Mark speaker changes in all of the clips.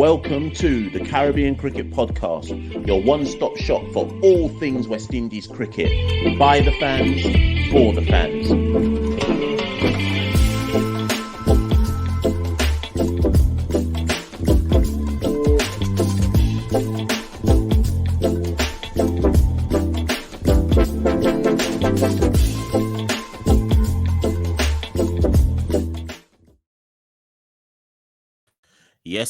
Speaker 1: Welcome to the Caribbean Cricket Podcast, your one-stop shop for all things West Indies cricket. By the fans, for the fans.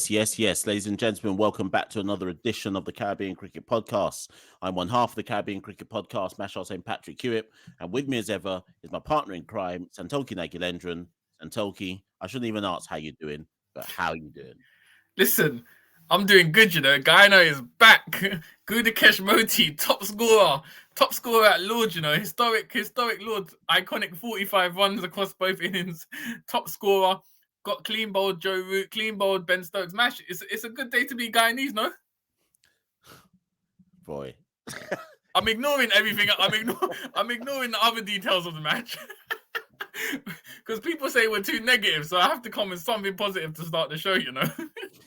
Speaker 1: Yes. Ladies and gentlemen, welcome back to another edition of the Caribbean Cricket Podcast. I'm one half of the Caribbean Cricket Podcast, Machel and Santokie, and with me as ever is my partner in crime, Santokie Nagilendran. Santokie, I shouldn't even ask how you're doing, but how are you doing?
Speaker 2: Listen, I'm doing good, you know. Guyana is back. Gudakesh Moti, top scorer at Lords, you know. Historic Lords, iconic 45 runs across both innings, top scorer. Got clean bowled Joe Root, clean bowled Ben Stokes. Mash, it's a good day to be Guyanese, no?
Speaker 1: Boy.
Speaker 2: I'm ignoring everything. I'm ignoring the other details of the match. Because people say we're too negative, so I have to come with something positive to start the show, you know.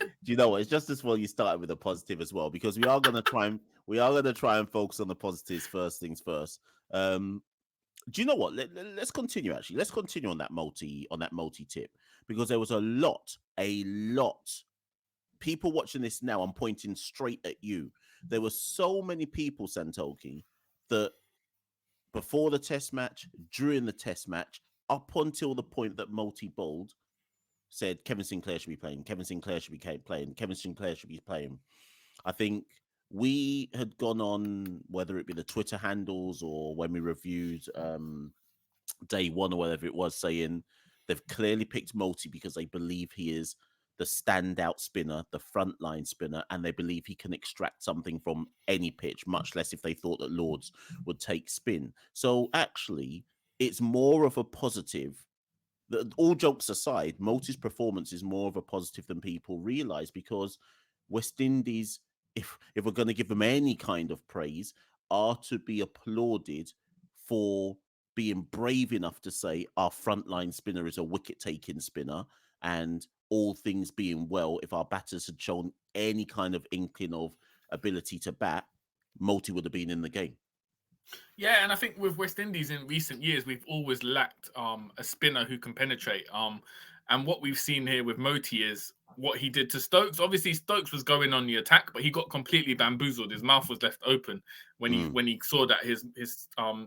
Speaker 1: Do you know what? It's just as well you started with a positive as well, because we are gonna try and focus on the positives first things first. Do you know what? Let's continue actually. Let's continue on that multi tip, because there was a lot. People watching this now, I'm pointing straight at you. There were so many people, Santokie, that before the test match, during the test match, up until the point that Moti bowled, said Kevin Sinclair should be playing. Kevin Sinclair should be playing. Kevin Sinclair should be playing. I think we had gone on, whether it be the Twitter handles or when we reviewed day one or whatever it was, saying they've clearly picked Moti because they believe he is the standout spinner, the frontline spinner, and they believe he can extract something from any pitch, much less if they thought that Lords would take spin. So actually, it's more of a positive. All jokes aside, Moti's performance is more of a positive than people realise, because West Indies, if we're going to give them any kind of praise, are to be applauded for being brave enough to say our frontline spinner is a wicket-taking spinner, and all things being well, if our batters had shown any kind of inkling of ability to bat, Moti would have been in the game.
Speaker 2: Yeah, and I think with West Indies in recent years, we've always lacked a spinner who can penetrate. And what we've seen here with Moti is what he did to Stokes. Obviously, Stokes was going on the attack, but he got completely bamboozled. His mouth was left open when he saw that his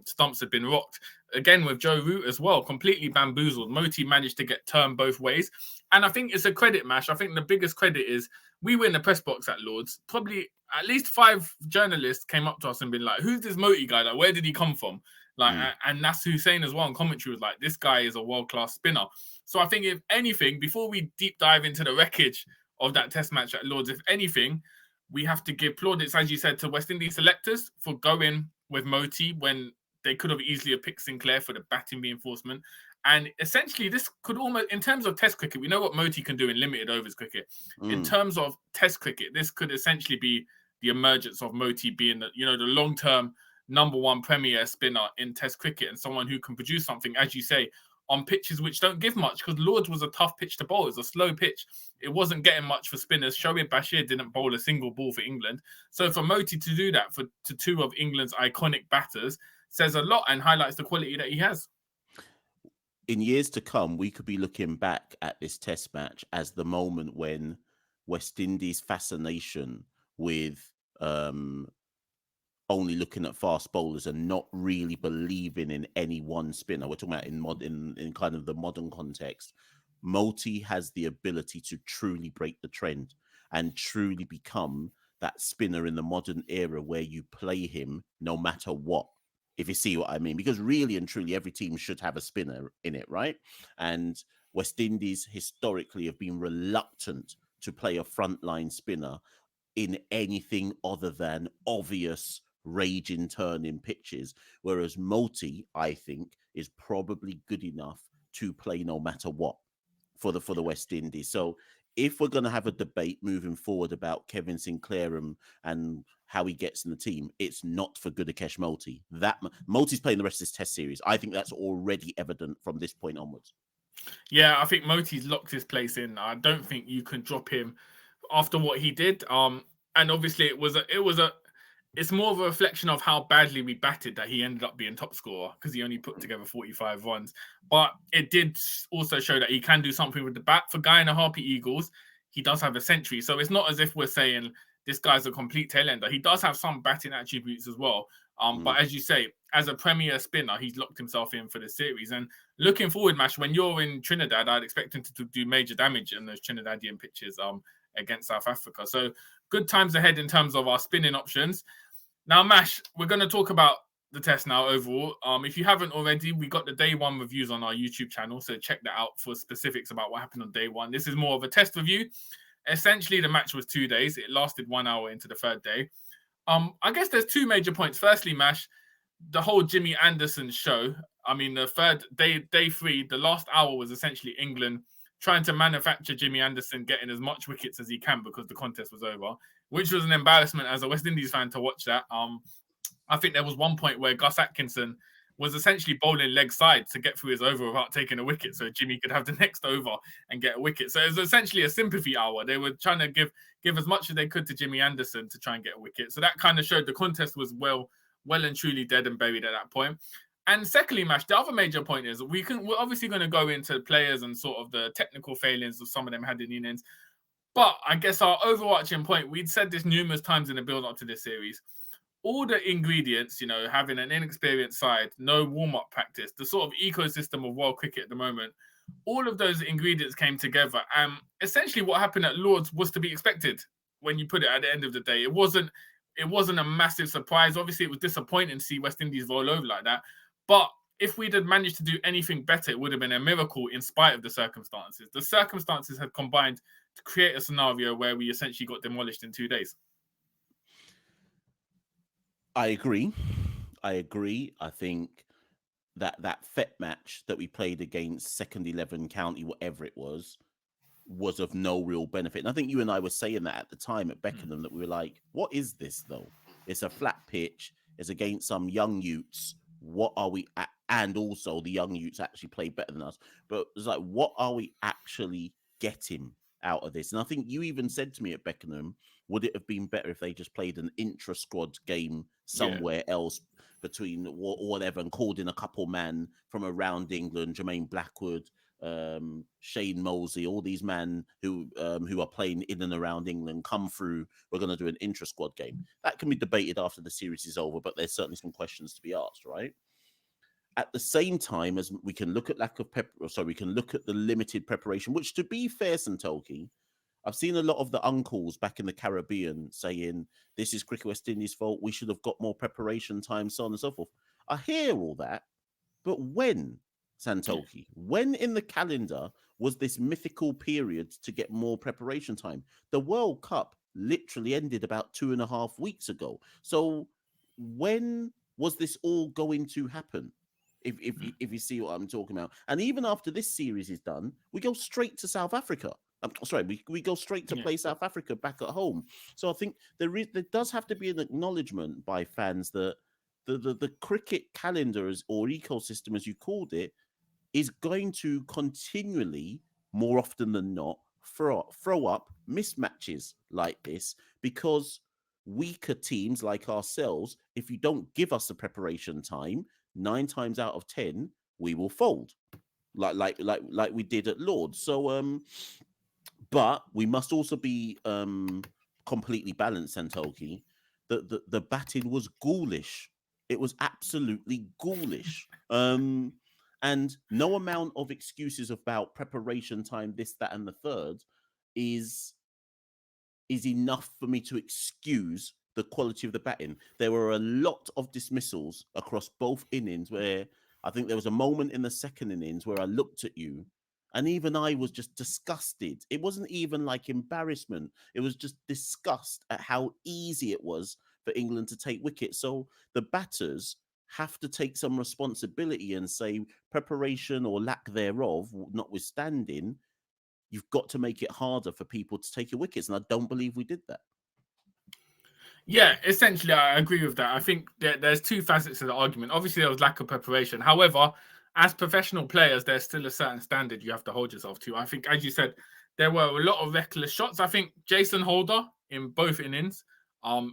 Speaker 2: stumps had been rocked. Again, with Joe Root as well, completely bamboozled. Moti managed to get turned both ways. And I think it's a credit, Mash. I think the biggest credit is we were in the press box at Lords. Probably at least 5 journalists came up to us and been like, who's this Moti guy? Like, where did he come from? Like, and that's Hussein as well in commentary was like, this guy is a world-class spinner. So I think if anything, before we deep dive into the wreckage of that test match at Lords, if anything, we have to give plaudits, as you said, to West Indies selectors for going with Moti when they could have easily picked Sinclair for the batting reinforcement. And essentially, this could almost, in terms of test cricket, we know what Moti can do in limited overs cricket. In terms of test cricket, this could essentially be the emergence of Moti being the long-term number one premier spinner in test cricket, and someone who can produce something, as you say, on pitches which don't give much, because Lords was a tough pitch to bowl. It was a slow pitch. It wasn't getting much for spinners. Shoaib Bashir didn't bowl a single ball for England. So for Moti to do that to 2 of England's iconic batters says a lot and highlights the quality that he has.
Speaker 1: In years to come, we could be looking back at this test match as the moment when West Indies' fascination with only looking at fast bowlers and not really believing in any one spinner. We're talking about in kind of the modern context. Moti has the ability to truly break the trend and truly become that spinner in the modern era where you play him no matter what, if you see what I mean. Because really and truly, every team should have a spinner in it, right? And West Indies historically have been reluctant to play a frontline spinner in anything other than obvious raging turning pitches, whereas Moti, I think, is probably good enough to play no matter what for the West Indies. So if we're going to have a debate moving forward about Kevin Sinclair and how he gets in the team, it's not for Gudakesh Moti. That Moti's playing the rest of this test series. I think that's already evident from this point onwards.
Speaker 2: Yeah, I think Moti's locked his place in. I don't think you can drop him after what he did. And obviously it's more of a reflection of how badly we batted that he ended up being top scorer because he only put together 45 runs. But it did also show that he can do something with the bat. For Guy and the Harpy Eagles, he does have a century. So it's not as if we're saying this guy's a complete tail ender. He does have some batting attributes as well. But as you say, as a premier spinner, he's locked himself in for the series. And looking forward, Mash, when you're in Trinidad, I'd expect him to do major damage in those Trinidadian pitches against South Africa. So good times ahead in terms of our spinning options. Now, Mash, we're going to talk about the test now overall. If you haven't already, we got the day one reviews on our YouTube channel, so check that out for specifics about what happened on day one. This is more of a test review. Essentially, the match was 2 days. It lasted 1 hour into the third day. I guess there's two major points. Firstly, Mash, the whole Jimmy Anderson show. I mean, the third day three, the last hour was essentially England trying to manufacture Jimmy Anderson getting as much wickets as he can because the contest was over, which was an embarrassment as a West Indies fan to watch that. I think there was one point where Gus Atkinson was essentially bowling leg side to get through his over without taking a wicket so Jimmy could have the next over and get a wicket. So it was essentially a sympathy hour. They were trying to give as much as they could to Jimmy Anderson to try and get a wicket. So that kind of showed the contest was well and truly dead and buried at that point. And secondly, Mash, the other major point is we're obviously going to go into players and sort of the technical failings of some of them had in innings. But I guess our overarching point, we'd said this numerous times in the build-up to this series, all the ingredients, having an inexperienced side, no warm-up practice, the sort of ecosystem of world cricket at the moment, all of those ingredients came together. And essentially what happened at Lord's was to be expected when you put it at the end of the day. It wasn't a massive surprise. Obviously, it was disappointing to see West Indies roll over like that. But if we'd have managed to do anything better, it would have been a miracle in spite of the circumstances. The circumstances had combined to create a scenario where we essentially got demolished in 2 days.
Speaker 1: I agree. I think that FET match that we played against second 11 county, whatever it was of no real benefit. And I think you and I were saying that at the time at Beckenham, that we were like, what is this though? It's a flat pitch. It's against some young youths. What are we at? And also the young youths actually play better than us. But it's like, what are we actually getting out of this? And I think you even said to me at Beckenham, would it have been better if they just played an intra-squad game somewhere else between or whatever and called in a couple man from around England, Jermaine Blackwood, Shane Moseley, all these men who are playing in and around England come through. We're going to do an intra-squad game. That can be debated after the series is over, but there's certainly some questions to be asked, right? At the same time as we can look at we can look at the limited preparation, which, to be fair, Santokie, I've seen a lot of the uncles back in the Caribbean saying this is Cricket West Indies' fault. We should have got more preparation time, so on and so forth. I hear all that, but when, Santokie, when in the calendar was this mythical period to get more preparation time? The World Cup literally ended about 2.5 weeks ago. So when was this all going to happen? If you see what I'm talking about. And even after this series is done, we go straight to South Africa. We go straight to play South Africa back at home. So I think there does have to be an acknowledgement by fans that the cricket calendar or ecosystem, as you called it, is going to continually, more often than not, throw up mismatches like this, because weaker teams like ourselves, if you don't give us the preparation time, 9 times out of 10 we will fold, like we did at Lord's. So but we must also be completely balanced, Santokie. The batting was ghoulish. It was absolutely ghoulish. And no amount of excuses about preparation time, this, that, and the third is enough for me to excuse the quality of the batting. There were a lot of dismissals across both innings, where I think there was a moment in the second innings where I looked at you and even I was just disgusted. It wasn't even like embarrassment. It was just disgust at how easy it was for England to take wickets. So the batters have to take some responsibility and say, preparation or lack thereof notwithstanding, you've got to make it harder for people to take your wickets. And I don't believe we did that.
Speaker 2: Yeah, essentially, I agree with that. I think there's two facets to the argument. Obviously, there was lack of preparation. However, as professional players, there's still a certain standard you have to hold yourself to. I think, as you said, there were a lot of reckless shots. I think Jason Holder in both innings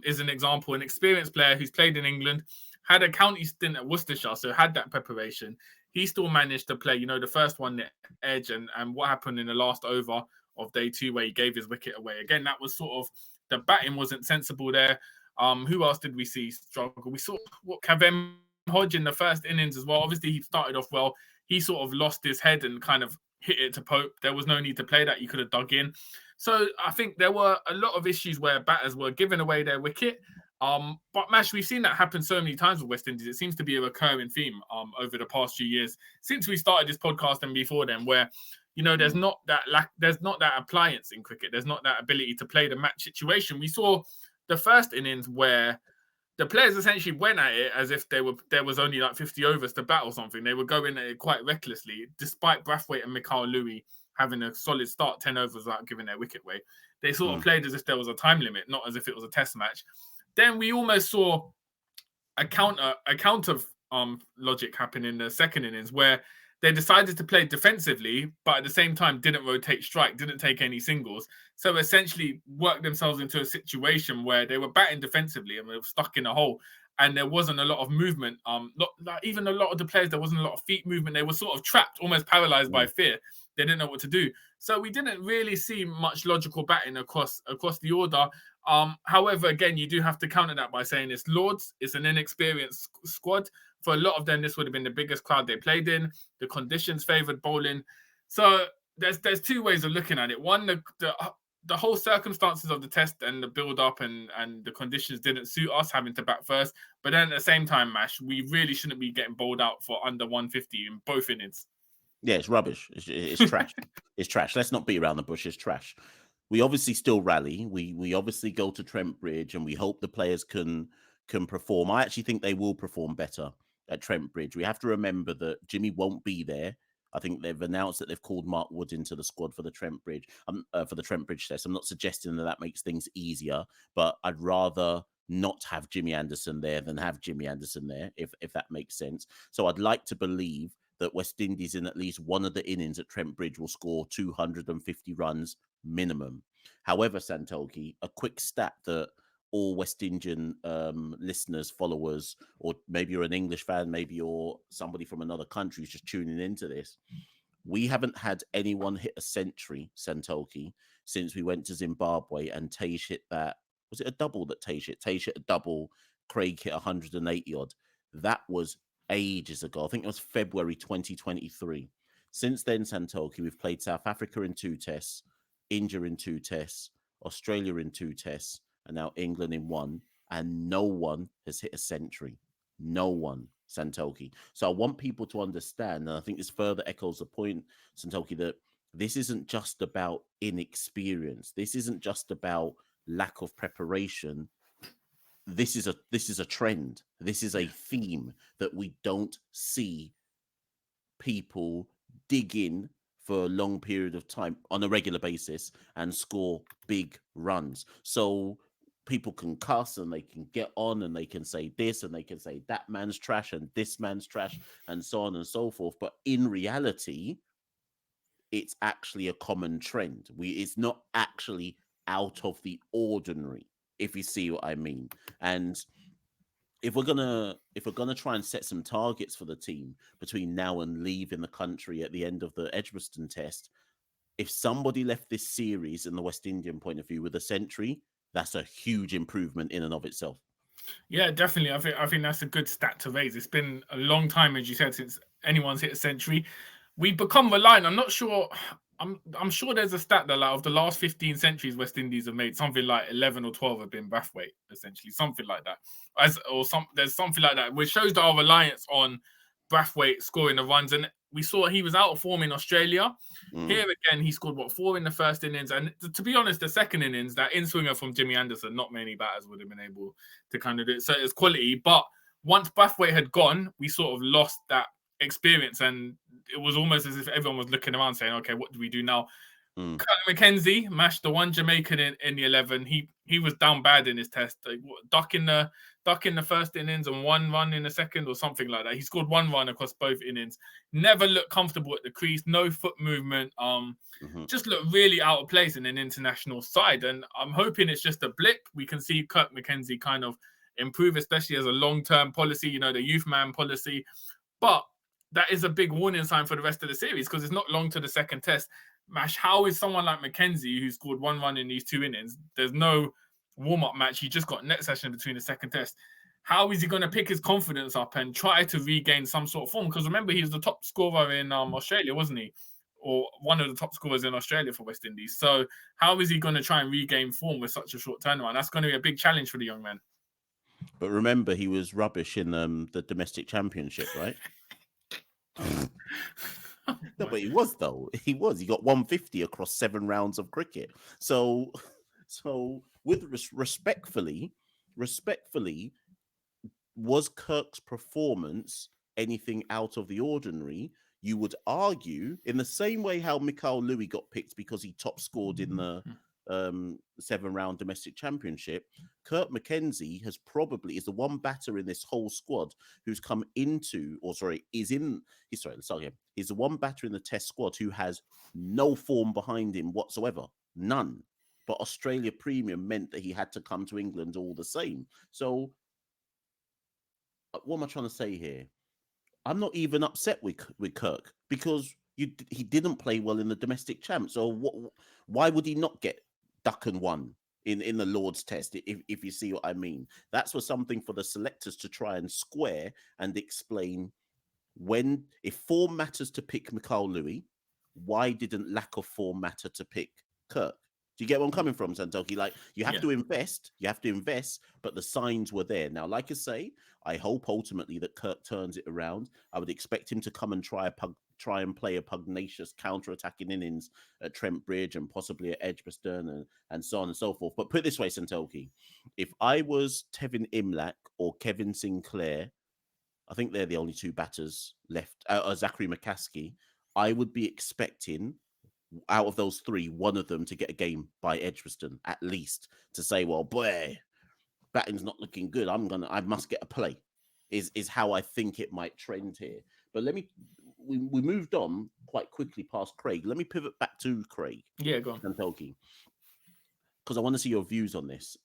Speaker 2: is an example, an experienced player who's played in England, had a county stint at Worcestershire, so had that preparation. He still managed to play, the first one, the edge, and what happened in the last over of day 2 where he gave his wicket away. Again, that was sort of, the batting wasn't sensible there. Who else did we see struggle? We saw Kavem Hodge in the first innings as well. Obviously, he started off well. He sort of lost his head and kind of hit it to Pope. There was no need to play that. You could have dug in. So I think there were a lot of issues where batters were giving away their wicket. But Mash, we've seen that happen so many times with West Indies. It seems to be a recurring theme over the past few years since we started this podcast and before then, where there's not that appliance in cricket. There's not that ability to play the match situation. We saw the first innings where the players essentially went at it as if there was only like 50 overs to bat or something. They were going at it quite recklessly, despite Brathwaite and Machel Louis having a solid start, 10 overs without giving their wicket away. They sort of played as if there was a time limit, not as if it was a test match. Then we almost saw a counter logic happen in the second innings where they decided to play defensively, but at the same time didn't rotate strike, didn't take any singles. So essentially worked themselves into a situation where they were batting defensively and they were stuck in a hole. And there wasn't a lot of movement. Even a lot of the players, there wasn't a lot of feet movement. They were sort of trapped, almost paralyzed by fear. They didn't know what to do. So we didn't really see much logical batting across the order. However, again, you do have to counter that by saying it's Lords. It's an inexperienced squad. For a lot of them, this would have been the biggest crowd they played in. The conditions favoured bowling. So there's two ways of looking at it. One, the whole circumstances of the test and the build-up and the conditions didn't suit us having to bat first. But then at the same time, Mash, we really shouldn't be getting bowled out for under 150 in both innings.
Speaker 1: Yeah, it's rubbish. It's trash. It's trash. Let's not beat around the bush. It's trash. We obviously still rally. We obviously go to Trent Bridge and we hope the players can perform. I actually think they will perform better at Trent Bridge. We have to remember that Jimmy won't be there. I think they've announced that they've called Mark Wood into the squad for the Trent Bridge test. I'm not suggesting that makes things easier, but I'd rather not have Jimmy Anderson there than have Jimmy Anderson there, if that makes sense. So I'd like to believe that West Indies in at least one of the innings at Trent Bridge will score 250 runs minimum. However, Santokie, a quick stat that all West Indian listeners, followers, or maybe you're an English fan, maybe you're somebody from another country who's just tuning into this. We haven't had anyone hit a century, Santokie, since we went to Zimbabwe and Tage hit that. Was it a double that Tage hit? Tage hit a double. Kraigg hit 180 odd. That was ages ago. I think it was February 2023. Since then, Santokie, we've played South Africa in 2 tests, India in 2 tests, Australia in 2 tests, and now England in 1, and no one has hit a century. No one, Santokie. So I want people to understand, and I think this further echoes the point, Santokie, that this isn't just about inexperience. This isn't just about lack of preparation. This is a trend. This is a theme that we don't see people dig in for a long period of time on a regular basis and score big runs. So people can cuss and they can get on and they can say this and they can say that man's trash and this man's trash and so on and so forth. But in reality, it's actually a common trend. It's not actually out of the ordinary, if you see what I mean. And if we're gonna try and set some targets for the team between now and leaving the country at the end of the Edgbaston test, if somebody left this series in the West Indian point of view with a century, that's a huge improvement in and of itself.
Speaker 2: Yeah, definitely. I think that's a good stat to raise. It's been a long time, as you said, since anyone's hit a century. We've become reliant. I'm not sure. I'm sure there's a stat that like of the last 15 centuries West Indies have made, something like 11 or 12 have been Brathwaite, essentially, something like that. There's something like that, which shows our reliance on Brathwaite scoring the runs. And we saw he was out of form in Australia. Here again, he scored 4 in the first innings, and to be honest, the second innings, that in-swinger from Jimmy Anderson, not many batters would have been able to kind of do it. So it's quality, but once Brathwaite had gone, we sort of lost that experience, and it was almost as if everyone was looking around saying, okay, what do we do now?
Speaker 1: Mm.
Speaker 2: Kirk McKenzie mashed the one Jamaican in the 11. He was down bad in his test, ducking the first innings and 1 run in the second or something like that. He scored 1 run across both innings. Never looked comfortable at the crease. No foot movement. Just looked really out of place in an international side. And I'm hoping it's just a blip. We can see Kirk McKenzie kind of improve, especially as a long-term policy. The youth man policy. But that is a big warning sign for the rest of the series because it's not long to the second test. Mash, how is someone like McKenzie, who scored 1 run in these 2 innings, there's no warm-up match, he just got net session between the second test. How is he going to pick his confidence up and try to regain some sort of form? Because remember, he was the top scorer in Australia, wasn't he? Or one of the top scorers in Australia for West Indies. So how is he going to try and regain form with such a short turnaround? That's going to be a big challenge for the young man.
Speaker 1: But remember, he was rubbish in the domestic championship, right? No, but he was though. He was. He got 150 across 7 rounds of cricket. So with respectfully, was Kirk's performance anything out of the ordinary? You would argue in the same way how Machel Louis got picked because he top scored in the 7-round domestic championship. Kirk McKenzie is the one batter in this whole squad who's come into, he's the one batter in the test squad who has no form behind him whatsoever. None. But Australia Premium meant that he had to come to England all the same. So what am I trying to say here? I'm not even upset with Kirk because he didn't play well in the domestic champ. So why would he not get duck and 1 in the Lord's Test, if you see what I mean? That's for something for the selectors to try and square and explain. If form matters to pick Machel Louis, why didn't lack of form matter to pick Kirk? Do you get where I'm coming from, Santokie? Like, you have to invest, but the signs were there. Now, like I say, I hope ultimately that Kirk turns it around. I would expect him to come and try and play a pugnacious counter-attacking innings at Trent Bridge and possibly at Edgbaston and so on and so forth. But put it this way, Santokie, if I was Tevin Imlach or Kevin Sinclair, I think they're the only 2 batters left, Zachary McCaskey, I would be expecting out of those 3, one of them to get a game by Edgbaston, at least, to say, well, boy, batting's not looking good. I must get a play, is how I think it might trend here. But we moved on quite quickly past Kraigg. Let me pivot back to Kraigg.
Speaker 2: Yeah, go on.
Speaker 1: Santokie, because I want to see your views on this.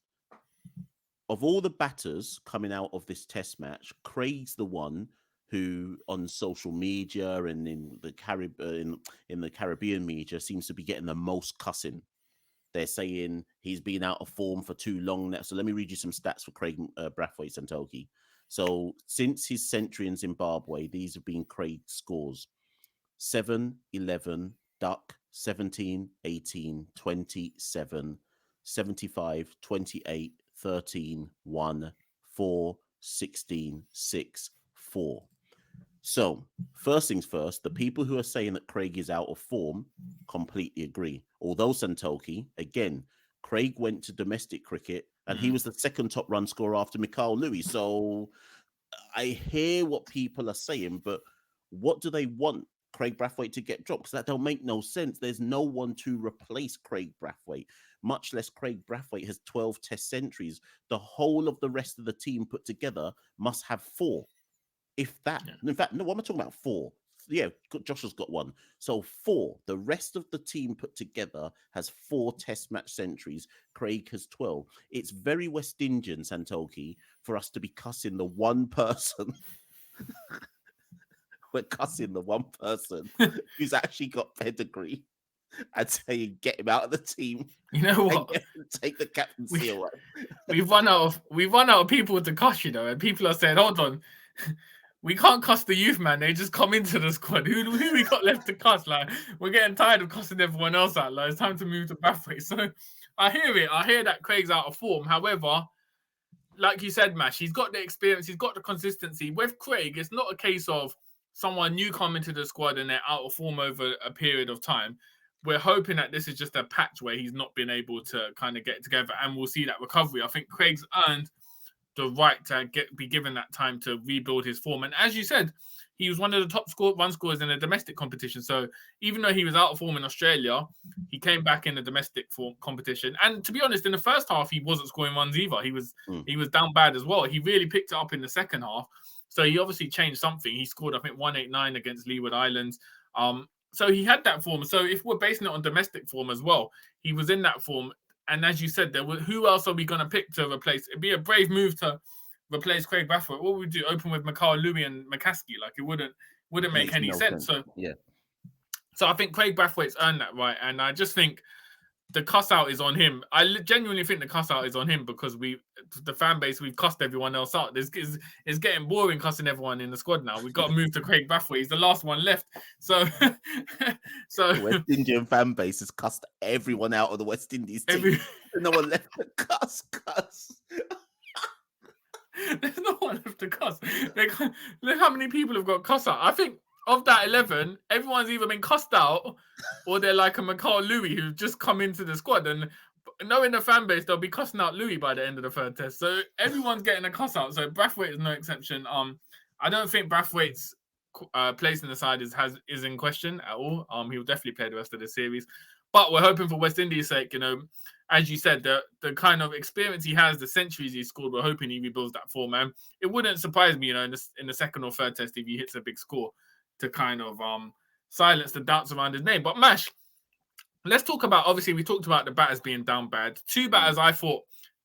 Speaker 1: Of all the batters coming out of this test match, Kraigg's the one who on social media and in the Caribbean media seems to be getting the most cussing. They're saying he's been out of form for too long now. So let me read you some stats for Kraigg Brathwaite, Santokie. So since his century in Zimbabwe, these have been Kraigg's scores: 7, 11, duck, 17, 18, 27, 75, 28, 13, 1, 4, 16, 6, 4. So, first things first, the people who are saying that Kraigg is out of form completely agree. Although, Santokie, again, Kraigg went to domestic cricket and he was the second top run scorer after Machel Louis. So, I hear what people are saying, but what do they want Kraigg Brathwaite to get dropped? Because that don't make no sense. There's no one to replace Kraigg Brathwaite, much less Kraigg Brathwaite has 12 test centuries. The whole of the rest of the team put together must have 4. If that, in fact, no, what am I talking about? 4. Yeah, Josh has got 1. So 4. The rest of the team put together has 4 test match centuries. Kraigg has 12. It's very West Indian, Santokie, for us to be cussing the one person. We're cussing the one person who's actually got pedigree and saying, get him out of the team.
Speaker 2: You know what?
Speaker 1: Take the captaincy away.
Speaker 2: We've run out of people to cuss, and people are saying, hold on. We can't cuss the youth, man. They just come into the squad. Who we got left to cuss? Like, we're getting tired of cussing everyone else out. Like, it's time to move to Brathwaite. So I hear it. I hear that Kraigg's out of form. However, like you said, Mash, he's got the experience. He's got the consistency. With Kraigg, it's not a case of someone new coming to the squad and they're out of form over a period of time. We're hoping that this is just a patch where he's not been able to kind of get together and we'll see that recovery. I think Kraigg's earned the right to be given that time to rebuild his form. And as you said, he was one of the top run scorers in the domestic competition. So even though he was out of form in Australia, he came back in the domestic form competition. And to be honest, in the first half, he wasn't scoring runs either. He was down bad as well. He really picked it up in the second half. So he obviously changed something. He scored, I think, 189 against Leeward Islands. So he had that form. So if we're basing it on domestic form as well, he was in that form. And as you said, who else are we going to pick to replace? It'd be a brave move to replace Kraigg Brathwaite. What would we do? Open with Machel, Louis, and McCaskey? Like, it wouldn't make any sense. So I think Kraigg Brathwaite's earned that right, and I just think the cuss out is on him. I genuinely think the cuss out is on him because the fan base, we've cussed everyone else out. It's getting boring cussing everyone in the squad now. We've got to move to Kraigg Brathwaite. He's the last one left. So
Speaker 1: the West Indian fan base has cussed everyone out of the West Indies team. No one left to cuss.
Speaker 2: There's no one left to cuss. Look how many people have got cuss out. I think of that 11, everyone's either been cussed out or they're like a Machel Louis who's just come into the squad. And knowing the fan base, they'll be cussing out Louis by the end of the third test. So everyone's getting a cuss out. So Brathwaite is no exception. I don't think Brathwaite's place in the side is in question at all. He'll definitely play the rest of the series. But we're hoping for West Indies' sake, as you said, the kind of experience he has, the centuries he scored, we're hoping he rebuilds that form, man. It wouldn't surprise me, in the second or third test if he hits a big score to kind of silence the doubts around his name. But Mash, let's talk about, obviously, we talked about the batters being down bad. Two batters I thought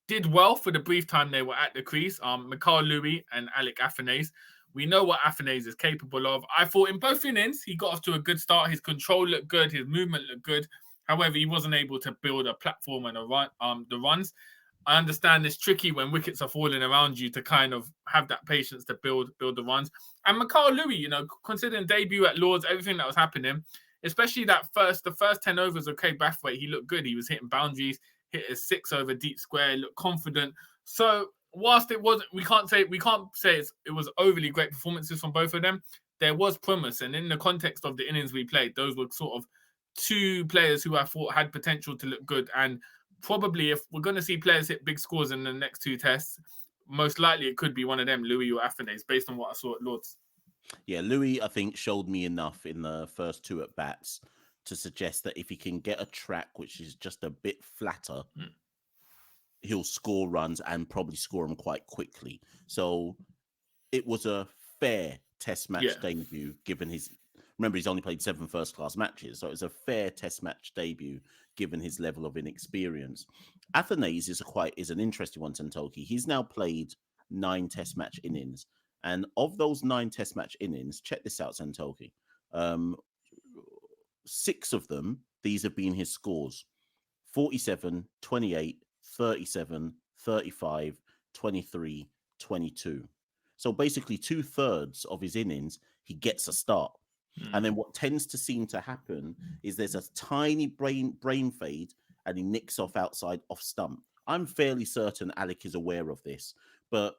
Speaker 2: did well for the brief time they were at the crease, Machel Louis and Alec Afanase. We know what Afanase is capable of. I thought in both innings, he got off to a good start. His control looked good. His movement looked good. However, he wasn't able to build a platform and the runs. I understand it's tricky when wickets are falling around you to kind of have that patience to build the runs. And Machel Louis, considering debut at Lords, everything that was happening, especially the first 10 overs of Kraigg Brathwaite, he looked good. He was hitting boundaries, hit a 6 over deep square, looked confident. So whilst it wasn't, we can't say it was overly great performances from both of them. There was promise, and in the context of the innings we played, those were sort of two players who I thought had potential to look good. And probably if we're going to see players hit big scores in the next two tests, most likely it could be one of them, Louis or Afanase, based on what I saw at Lords.
Speaker 1: Yeah, Louis, I think, showed me enough in the first two at bats to suggest that if he can get a track which is just a bit flatter, he'll score runs and probably score them quite quickly. So it was a fair test match debut, given his... Remember, he's only played 7 first-class matches, so it was a fair test match debut, given his level of inexperience. Afanase is an interesting one, Santokie. He's now played 9 test match innings. And of those 9 test match innings, check this out, Santokie. 6 of them, these have been his scores. 47, 28, 37, 35, 23, 22. So basically 2/3 of his innings, he gets a start. And then what tends to seem to happen is there's a tiny brain fade and he nicks off outside off stump. I'm fairly certain Alec is aware of this, but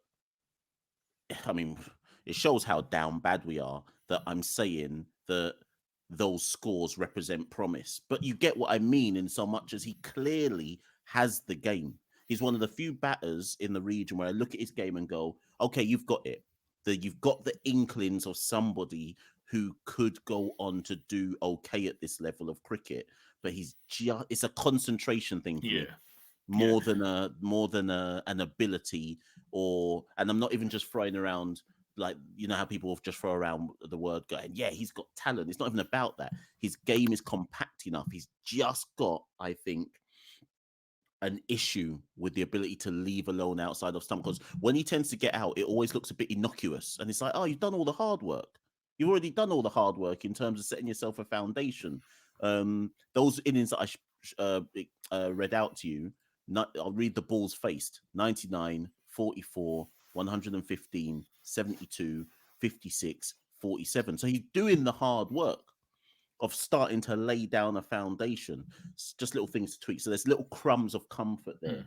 Speaker 1: I mean, it shows how down bad we are that I'm saying that those scores represent promise. But you get what I mean in so much as he clearly has the game. He's one of the few batters in the region where I look at his game and go, okay, you've got it. You've got the inklings of somebody who could go on to do okay at this level of cricket, but it's a concentration thing for me. More than an ability, and I'm not even just throwing around, like, how people just throw around the word going, yeah, he's got talent. It's not even about that. His game is compact enough. He's just got, I think, an issue with the ability to leave alone outside of stump, because when he tends to get out, it always looks a bit innocuous. And it's like, oh, you've done all the hard work. You've already done all the hard work in terms of setting yourself a foundation. Those innings that I read out to you, I'll read the balls faced: 99, 44, 115, 72, 56, 47. So he's doing the hard work of starting to lay down a foundation. It's just little things to tweak. So there's little crumbs of comfort there.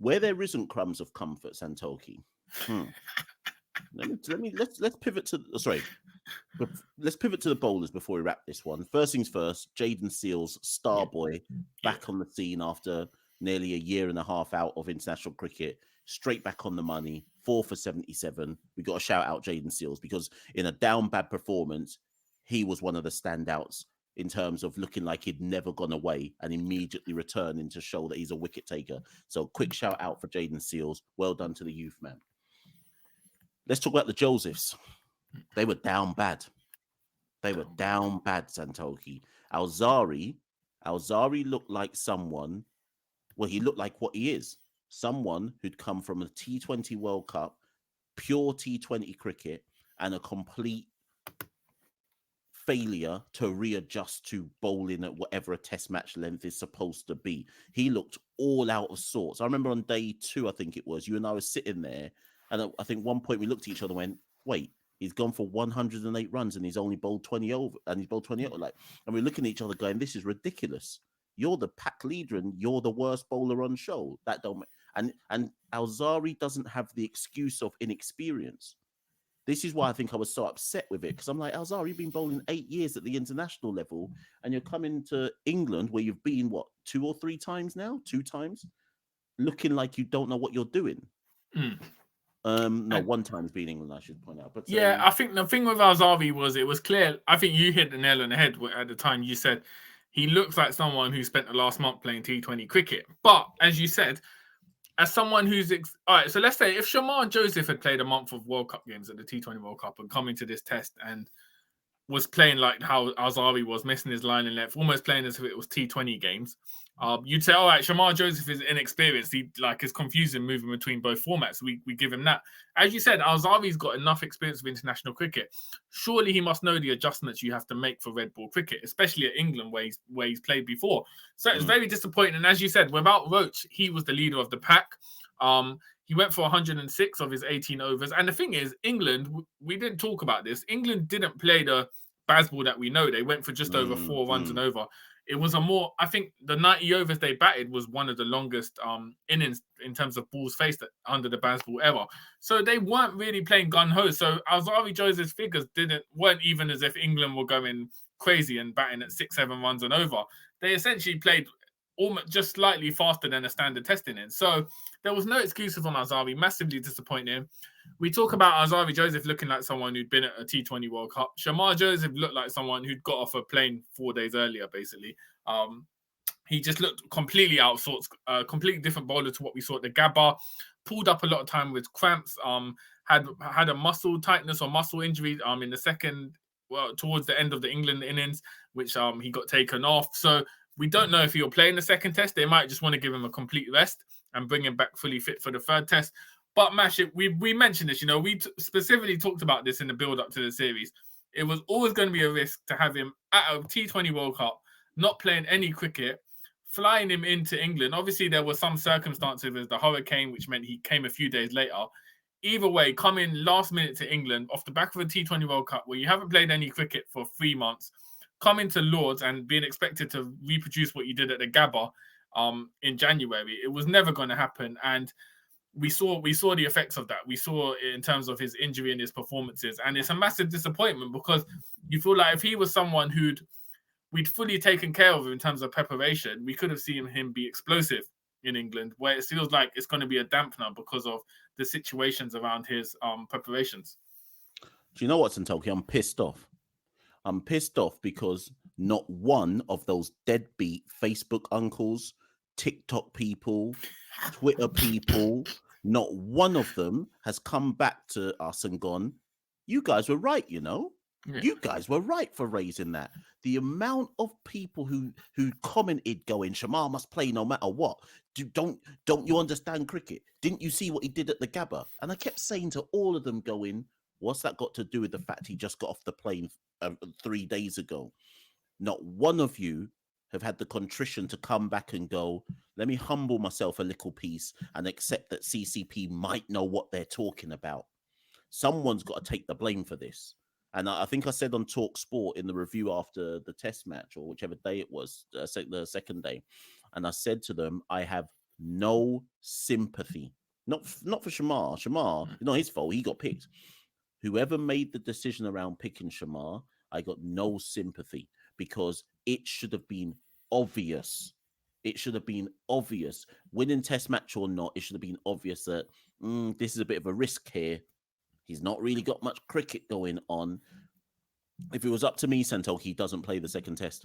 Speaker 1: Where there isn't crumbs of comfort, Santokie. Let's pivot to let's pivot to the bowlers before we wrap this one. First things first, Jaden Seals, star boy, back on the scene after nearly a year and a half out of international cricket. straight back on the money, 4 for 77. We got to shout out Jaden Seals because in a down bad performance, he was one of the standouts in terms of looking like he'd never gone away and immediately returning to show that he's a wicket taker. So quick shout out for Jaden Seals. Well done to the youth, man. Let's talk about the Josephs. They were down bad. They were down bad, Santokie. Alzari looked like someone, well, he looked like what he is. Someone who'd come from a T20 World Cup, pure T20 cricket, and a complete failure to readjust to bowling at whatever a test match length is supposed to be. He looked all out of sorts. I remember on day 2, I think it was, you and I were sitting there, and I think one point we looked at each other and went, wait, he's gone for 108 runs and he's only bowled 20 over, and he's bowled 20 over. Like, and we're looking at each other going, this is ridiculous. You're the pack leader and you're the worst bowler on show. That don't and Alzari doesn't have the excuse of inexperience. This is why I think I was so upset with it, because I'm like, Alzari, you've been bowling 8 years at the international level, and you're coming to England where you've been, what, 2 or 3 times now? 2 times? Looking like you don't know what you're doing. No, 1 time's been England, I should point out. But
Speaker 2: yeah, I think the thing with Alzari was it was clear. I think you hit the nail on the head at the time. You said he looks like someone who spent the last month playing T20 cricket. But as you said, as someone who's all right, so let's say if Shamar Joseph had played a month of World Cup games at the T20 World Cup and come into this test and was playing like how Alzari was, missing his line and length, almost playing as if it was T20 games, you'd say, all right, Shamar Joseph is inexperienced. He is confusing moving between both formats. We give him that. As you said, Alzari's got enough experience with international cricket. Surely he must know the adjustments you have to make for red ball cricket, especially at England where he's played before. So it's very disappointing. And as you said, without Roach, he was the leader of the pack. He went for 106 of his 18 overs. And the thing is, England, we didn't talk about this. England didn't play the Bazball that we know. They went for just over 4 runs and over. It was I think the 90 overs they batted was one of the longest innings in terms of balls faced under the Bazball era. So they weren't really playing gun-ho. So Alzari Joseph's figures weren't even as if England were going crazy and batting at 6-7 runs and over. They essentially played almost just slightly faster than a standard test inning. So there was no excuses on Alzari. Massively disappointing. We talk about Alzari Joseph looking like someone who'd been at a T20 World Cup. Shamar Joseph looked like someone who'd got off a plane 4 days earlier, basically. He just looked completely out of sorts, completely different bowler to what we saw at the Gabba. Pulled up a lot of time with cramps. Had a muscle tightness or muscle injury in the second, towards the end of the England innings, which he got taken off. So we don't know if he'll play in the second test. They might just want to give him a complete rest and bring him back fully fit for the third test. But Mash, we mentioned this, we specifically talked about this in the build-up to the series. It was always going to be a risk to have him at a T20 World Cup, not playing any cricket, flying him into England. Obviously, there were some circumstances with the hurricane, which meant he came a few days later. Either way, coming last minute to England off the back of a T20 World Cup where you haven't played any cricket for 3 months, coming to Lords and being expected to reproduce what you did at the Gabba in January, it was never going to happen. And we saw the effects of that. We saw it in terms of his injury and his performances. And it's a massive disappointment because you feel like if he was someone we'd fully taken care of in terms of preparation, we could have seen him be explosive in England, where it feels like it's going to be a dampener because of the situations around his preparations.
Speaker 1: Do you know what, Santokie? I'm pissed off. I'm pissed off because not one of those deadbeat Facebook uncles, TikTok people, Twitter people, not one of them has come back to us and gone, you guys were right, Yeah. You guys were right for raising that. The amount of people who commented going, Shamar must play no matter what. Don't you understand cricket? Didn't you see what he did at the Gabba? And I kept saying to all of them going, what's that got to do with the fact he just got off the plane 3 days ago? Not one of you have had the contrition to come back and go, let me humble myself a little piece and accept that CCP might know what they're talking about. Someone's got to take the blame for this. And I think I said on Talk Sport in the review after the test match or whichever day it was, the second day, and I said to them, I have no sympathy. Not for Shamar. Shamar, not his fault. He got picked. Whoever made the decision around picking Shamar, I got no sympathy because it should have been obvious It should have been obvious. Winning Test match or not, it should have been obvious that this is a bit of a risk here. He's not really got much cricket going on. If it was up to me, Santokie, he doesn't play the second Test.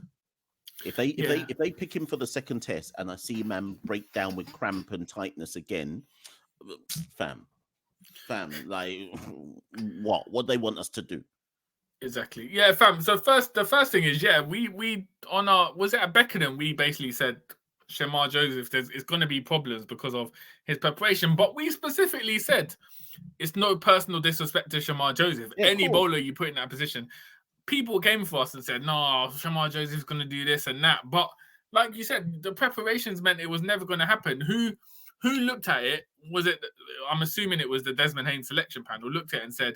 Speaker 1: If they pick him for the second Test and I see man break down with cramp and tightness again, fam, like what they want us to do?
Speaker 2: Exactly. Yeah, fam. So the first thing is, we on our, was it at Beckenham, we basically said Shamar Joseph, it's going to be problems because of his preparation, but we specifically said it's no personal disrespect to Shamar Joseph.
Speaker 1: Yeah,
Speaker 2: Any bowler you put in that position, people came for us and said, no, Shamar Joseph's going to do this and that. But like you said, the preparations meant it was never going to happen. Who looked at it? Was it? I'm assuming it was the Desmond Haynes selection panel. Looked at it and said,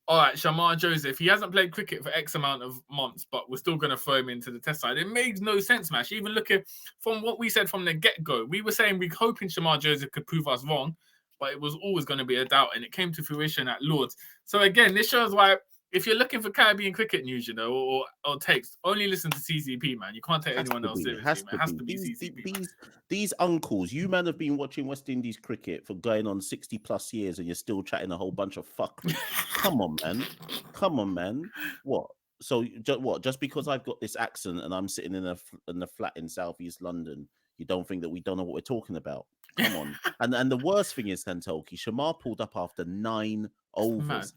Speaker 2: all right, Shamar Joseph, he hasn't played cricket for X amount of months, but we're still going to throw him into the Test side. It makes no sense, Mash. Even looking from what we said from the get-go, we were saying we're hoping Shamar Joseph could prove us wrong, but it was always going to be a doubt, and it came to fruition at Lords. So again, this shows why if you're looking for Caribbean cricket news, you know, or takes, only listen to CCP, man. You can't take anyone else seriously, man. It has to be CCP.
Speaker 1: These uncles, you man have been watching West Indies cricket for going on 60 plus years and you're still chatting a whole bunch of fuckery. Come on, man. What? So what? Just because I've got this accent and I'm sitting in a flat in Southeast London, you don't think that we don't know what we're talking about? Come on. and the worst thing is, Santokie, Shamar pulled up after 9 overs.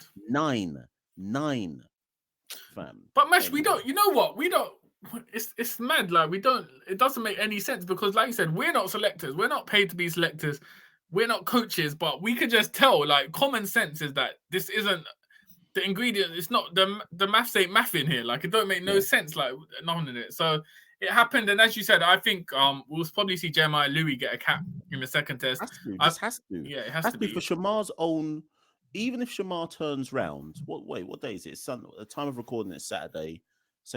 Speaker 1: Nine, fam.
Speaker 2: But Mesh, we don't. You know what? We don't. It's mad. Like we don't. It doesn't make any sense because, like you said, we're not selectors. We're not paid to be selectors. We're not coaches. But we could just tell. Like common sense is that this isn't the ingredient. It's not the maths ain't math in here. Like it don't make no sense. Like none of it. So it happened, and as you said, I think we'll probably see Jeremiah Louis get a cap in the second Test.
Speaker 1: This has to.
Speaker 2: Yeah, it has to be
Speaker 1: for Shamar's own. Even if Shamar turns round, what day is it? It's Sunday. The time of recording is Saturday.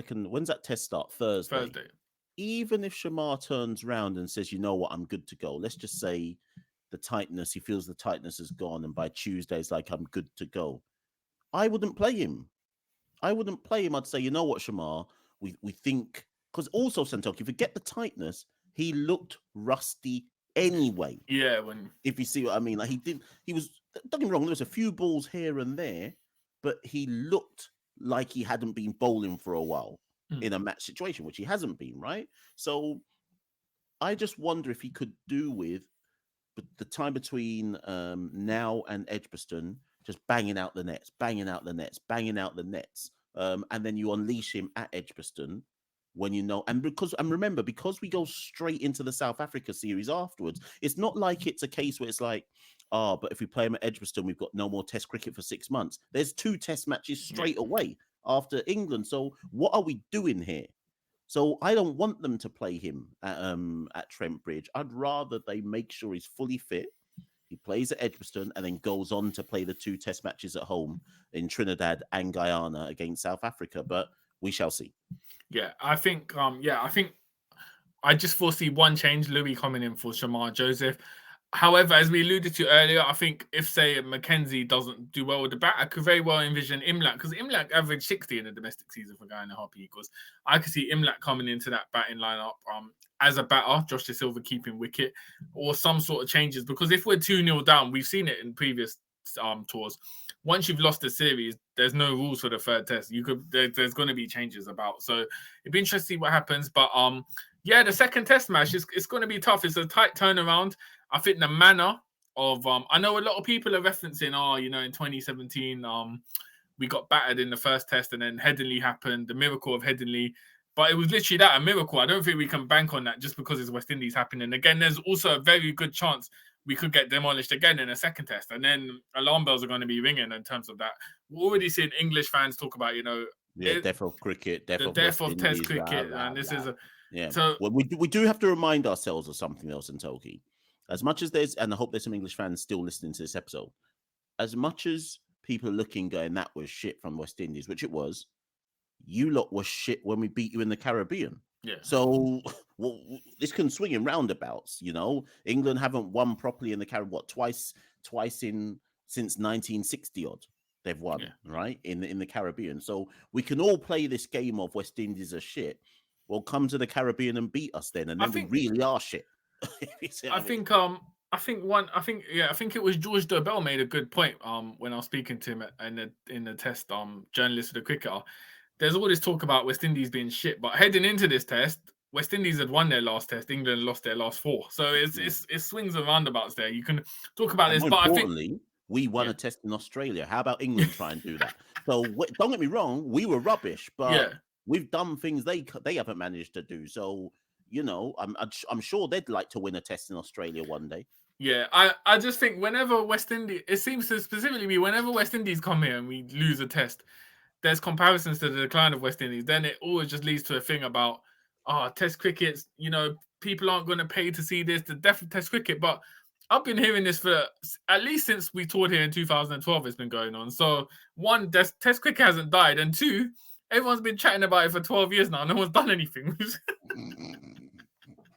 Speaker 1: When's that Test start? Thursday. Even if Shamar turns round and says, you know what, I'm good to go. Let's just say he feels the tightness is gone, and by Tuesday it's like I'm good to go. I wouldn't play him. I'd say, you know what, Shamar, we think, because also Santokie, forget the tightness, he looked rusty anyway.
Speaker 2: Yeah,
Speaker 1: if you see what I mean, like he was. Don't get me wrong, there was a few balls here and there, but he looked like he hadn't been bowling for a while in a match situation, which he hasn't been, right? So I just wonder if he could do with the time between now and Edgbaston, just banging out the nets, and then you unleash him at Edgbaston when you know, and remember, because we go straight into the South Africa series afterwards, it's not like it's a case where it's like, but if we play him at Edgbaston, we've got no more Test cricket for 6 months. There's 2 Test matches straight away after England. So what are we doing here? So I don't want them to play him at Trent Bridge. I'd rather they make sure he's fully fit. He plays at Edgbaston and then goes on to play the 2 Test matches at home in Trinidad and Guyana against South Africa. But we shall see.
Speaker 2: Yeah, I think I just foresee one change, Louis coming in for Shamar Joseph. However, as we alluded to earlier, I think if, say, Mackenzie doesn't do well with the bat, I could very well envision Imlak, because Imlak averaged 60 in the domestic season for Guyana Harper Eagles. I could see Imlak coming into that batting lineup as a batter, Josh De Silva keeping wicket, or some sort of changes. Because if we're 2-0 down, we've seen it in previous tours. Once you've lost the series, there's no rules for the third Test. There's going to be changes about. So it'd be interesting to see what happens. But the second Test match it's going to be tough. It's a tight turnaround. I think the manner of I know a lot of people are referencing, in 2017, we got battered in the first Test, and then Headingley happened, the miracle of Headingley. But it was literally a miracle. I don't think we can bank on that just because it's West Indies happening. Again, there's also a very good chance we could get demolished again in a second Test, and then alarm bells are going to be ringing in terms of that. We're already seeing English fans talk about,
Speaker 1: death of cricket,
Speaker 2: death of Test cricket, and this is
Speaker 1: So well, we do have to remind ourselves of something else, Santokie. As much as and I hope there's some English fans still listening to this episode, as much as people are looking going, that was shit from West Indies, which it was, you lot was shit when we beat you in the Caribbean.
Speaker 2: Yeah.
Speaker 1: So this can swing in roundabouts, England haven't won properly in the Caribbean, twice since 1960 odd. They've won, right? In the Caribbean. So we can all play this game of West Indies as shit. Well, come to the Caribbean and beat us then, and then we really are shit.
Speaker 2: I think it was George Dobell made a good point when I was speaking to him in the test journalist of the cricketer. There's all this talk about West Indies being shit, but heading into this test, West Indies had won their last test, England lost their last 4. So it's swings and roundabouts there. You can talk about this,
Speaker 1: more
Speaker 2: but
Speaker 1: importantly, we won a test in Australia. How about England try and do that? So don't get me wrong, we were rubbish, but we've done things they haven't managed to do. So I'm sure they'd like to win a test in Australia one day.
Speaker 2: Yeah, I just think whenever West Indies, it seems to specifically be whenever West Indies come here and we lose a test, there's comparisons to the decline of West Indies. Then it always just leads to a thing about, test cricket, people aren't going to pay to see this, the death of test cricket. But I've been hearing this for at least since we toured here in 2012, it's been going on. So one, test cricket hasn't died. And two, everyone's been chatting about it for 12 years now. No one's done anything.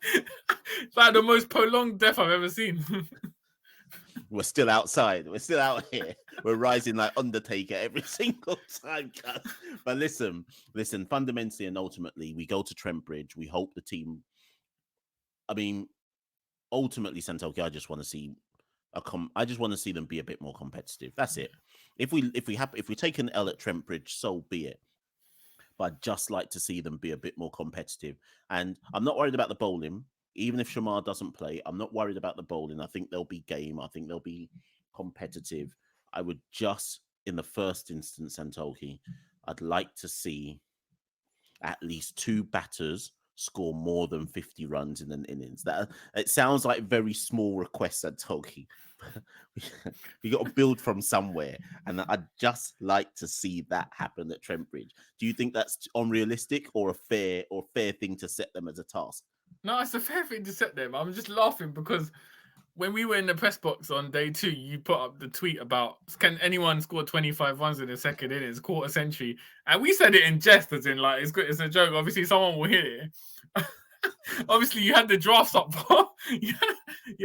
Speaker 2: It's like the most prolonged death I've ever seen.
Speaker 1: We're still outside. We're still out here. We're rising like Undertaker every single time. But listen, fundamentally and ultimately, we go to Trent Bridge. We hope the team... I mean, ultimately, Santokie, I just want to see them be a bit more competitive. That's it. If we take an L at Trent Bridge, so be it. But I'd just like to see them be a bit more competitive. And I'm not worried about the bowling. Even if Shamar doesn't play, I'm not worried about the bowling. I think they'll be game. I think they'll be competitive. I would just, in the first instance, Santokie, I'd like to see at least 2 batters score more than 50 runs in an innings. It sounds like very small requests, Santokie. We got to build from somewhere, and I'd just like to see that happen at Trent Bridge. Do you think that's unrealistic or a fair thing to set them as a task?
Speaker 2: No, it's a fair thing to set them. I'm just laughing because when we were in the press box on day 2, you put up the tweet about, can anyone score 25 runs in the second innings, quarter century? And we said it in jest, as in like it's a joke. Obviously, someone will hear it. Obviously, you had the drafts up for you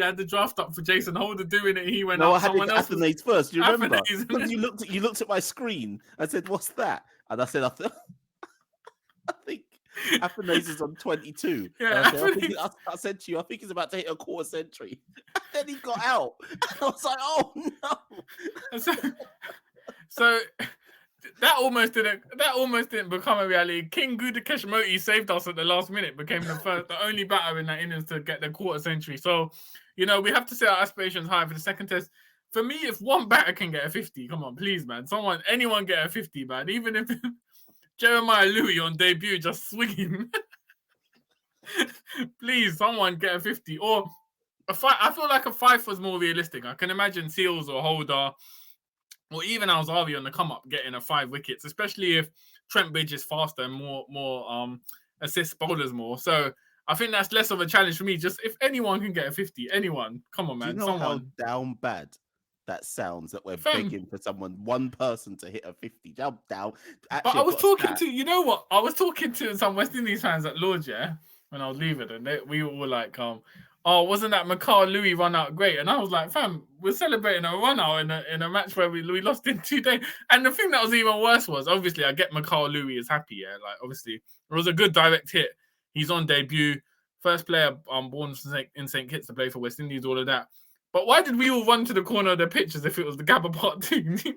Speaker 2: had the draft up for Jason Holder doing it. He went up.
Speaker 1: I had someone else Athanaze first. You remember? You looked at my screen. I said, "What's that?" And I said, "I think Athanaze is on 22."
Speaker 2: Yeah,
Speaker 1: I said to you, I think he's about to hit a quarter century. And then he got out. I was like, "Oh no!"
Speaker 2: So that almost didn't become a reality. King Gudakesh Moti saved us at the last minute, became the only batter in that innings to get the quarter century. So, we have to set our aspirations high for the second test. For me, if one batter can get a 50, come on, please, man. Anyone get a 50, man. Even if Jeremiah Louis on debut just swinging. Please, someone get a 50. Or I feel like a 5 was more realistic. I can imagine Seals or Holder or even Alzari on the come up getting a 5 wickets, especially if Trent Bridge is faster and more assist bowlers more. So I think that's less of a challenge for me. Just if anyone can get a 50, anyone, come on, man.
Speaker 1: Do you know how down bad that sounds that we're begging for one person to hit a 50? Down.
Speaker 2: Actually, but I was talking to, you know what? I was talking to some West Indies fans at Lords, when I was leaving, and we were like, wasn't that Machel Louis run out great? And I was like, fam, we're celebrating a run out in a match where we lost in 2 days. And the thing that was even worse was, obviously, I get Machel Louis is happy, like, obviously, it was a good direct hit. He's on debut. First player born in St. Kitts to play for West Indies, all of that. But why did we all run to the corner of the pitch as if it was the Gabba Part 2? Do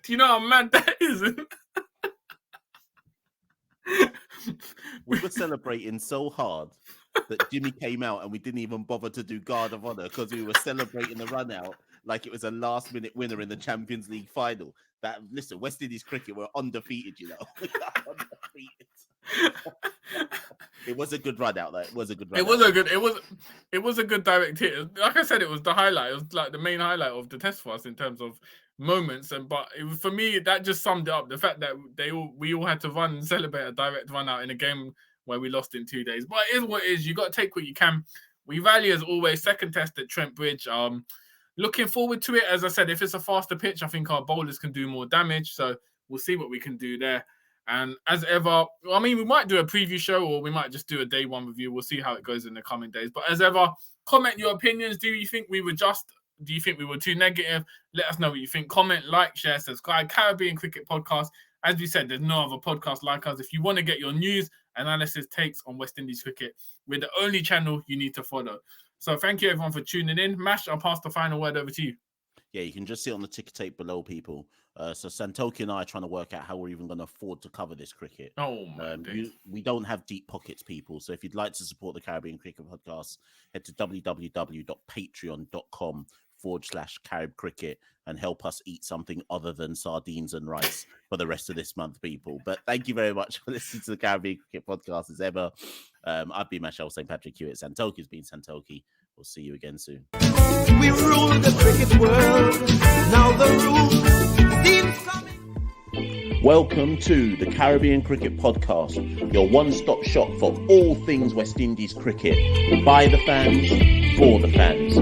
Speaker 2: you know how mad that is?
Speaker 1: We were celebrating so hard that Jimmy came out and we didn't even bother to do Guard of Honor because we were celebrating the run out like it was a last-minute winner in the Champions League final. Listen, West Indies cricket were undefeated, undefeated. It was a good run out, though. It was a good run.
Speaker 2: It was a good direct hit. Like I said, it was the highlight. It was like the main highlight of the test for us in terms of moments. For me, that just summed it up. The fact that we all had to run and celebrate a direct run out in a game where we lost in 2 days. But it is what it is. You got to take what you can. We rally as always. Second test at Trent Bridge. Looking forward to it. As I said, if it's a faster pitch, I think our bowlers can do more damage. So we'll see what we can do there. And as ever, we might do a preview show or we might just do a day 1 review. We'll see how it goes in the coming days. But as ever, comment your opinions. Do you think we were just? Do you think we were too negative? Let us know what you think. Comment, like, share, subscribe. Caribbean Cricket Podcast. As we said, there's no other podcast like us. If you want to get your news, analysis, takes on West Indies cricket, we're the only channel you need to follow. So thank you, everyone, for tuning in. Mash, I'll pass the final word over to you.
Speaker 1: Yeah, you can just see it on the ticker tape below, people. So Santokie and I are trying to work out how we're even going to afford to cover this cricket.
Speaker 2: Oh, my days.
Speaker 1: We don't have deep pockets, people. So if you'd like to support the Caribbean Cricket Podcast, head to www.patreon.com/Carib Cricket and help us eat something other than sardines and rice for the rest of this month, people. But thank you very much for listening to the Caribbean Cricket Podcast as ever. I've been Machel St. Patrick Hewitt. Santokie's been Santokie. We'll see you again soon.
Speaker 3: We rule the cricket world. Now the rules seem coming.
Speaker 1: Welcome to the Caribbean Cricket Podcast, your one-stop shop for all things West Indies cricket. By the fans, for the fans.